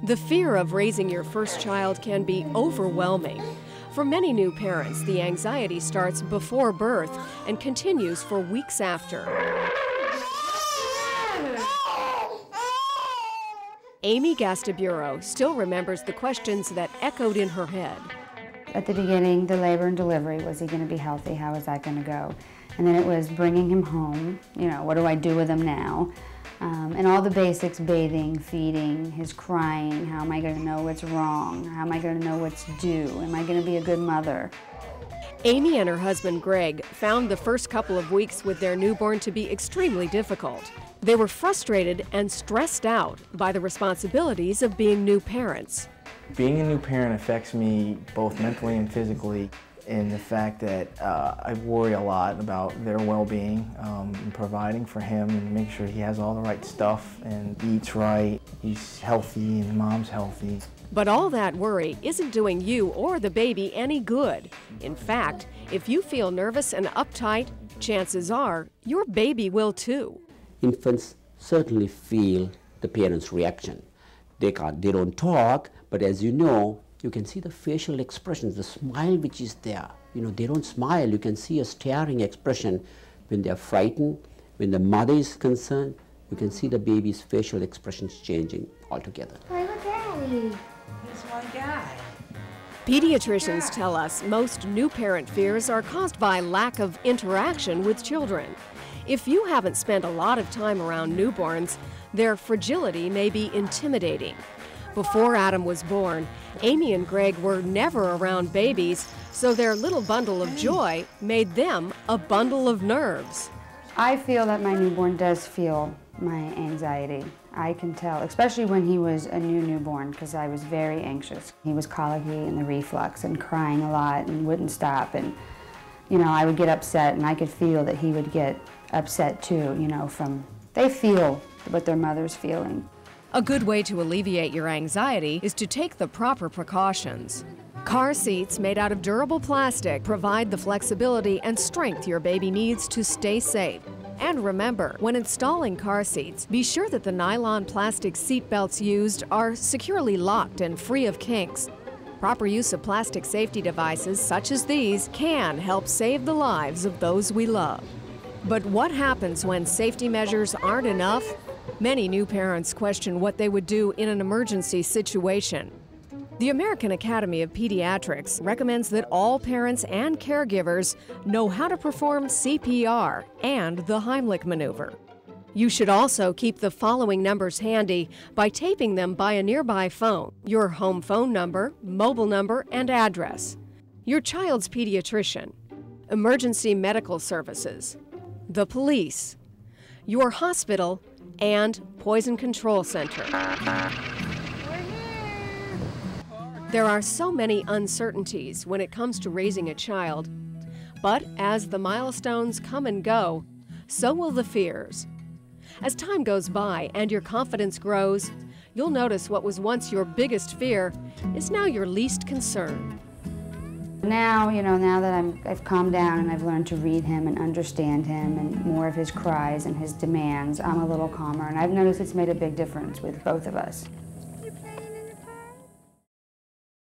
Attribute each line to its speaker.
Speaker 1: The fear of raising your first child can be overwhelming. For many new parents, the anxiety starts before birth and continues for weeks after. Amy Gastaburo still remembers the questions that echoed in her head.
Speaker 2: At the beginning, the labor and delivery, was he going to be healthy? How is that going to go? And then it was bringing him home, what do I do with him now? And all the basics, bathing, feeding, his crying, how am I going to know what's wrong? How am I going to know what's due? Am I going to be a good mother?
Speaker 1: Amy and her husband Greg found the first couple of weeks with their newborn to be extremely difficult. They were frustrated and stressed out by the responsibilities of being new parents.
Speaker 3: Being a new parent affects me both mentally and physically, in the fact that I worry a lot about their well-being and providing for him and making sure he has all the right stuff and eats right, he's healthy and mom's healthy.
Speaker 1: But all that worry isn't doing you or the baby any good. In fact, if you feel nervous and uptight, chances are your baby will too.
Speaker 4: Infants certainly feel the parent's reaction. They don't talk, but as you know, you can see the facial expressions, the smile which is there. They don't smile. You can see a staring expression when they're frightened. When the mother is concerned, you can see the baby's facial expressions changing altogether.
Speaker 5: Play with Daddy. He's my guy.
Speaker 1: Pediatricians tell us most new parent fears are caused by lack of interaction with children. If you haven't spent a lot of time around newborns, their fragility may be intimidating. Before Adam was born, Amy and Greg were never around babies, so their little bundle of joy made them a bundle of nerves.
Speaker 2: I feel that my newborn does feel my anxiety. I can tell, especially when he was a newborn, because I was very anxious. He was colicky and the reflux and crying a lot and wouldn't stop. And, I would get upset, and I could feel that he would get upset too, they feel what their mother's feeling.
Speaker 1: A good way to alleviate your anxiety is to take the proper precautions. Car seats made out of durable plastic provide the flexibility and strength your baby needs to stay safe. And remember, when installing car seats, be sure that the nylon plastic seat belts used are securely locked and free of kinks. Proper use of plastic safety devices such as these can help save the lives of those we love. But what happens when safety measures aren't enough? Many new parents question what they would do in an emergency situation. The American Academy of Pediatrics recommends that all parents and caregivers know how to perform CPR and the Heimlich maneuver. You should also keep the following numbers handy by taping them by a nearby phone: your home phone number, mobile number, and address, your child's pediatrician, emergency medical services, the police, your hospital, and Poison Control Center. There are so many uncertainties when it comes to raising a child, but as the milestones come and go, so will the fears. As time goes by and your confidence grows, you'll notice what was once your biggest fear is now your least concern.
Speaker 2: Now, now that I've calmed down and I've learned to read him and understand him and more of his cries and his demands, I'm a little calmer, and I've noticed it's made a big difference with both of us.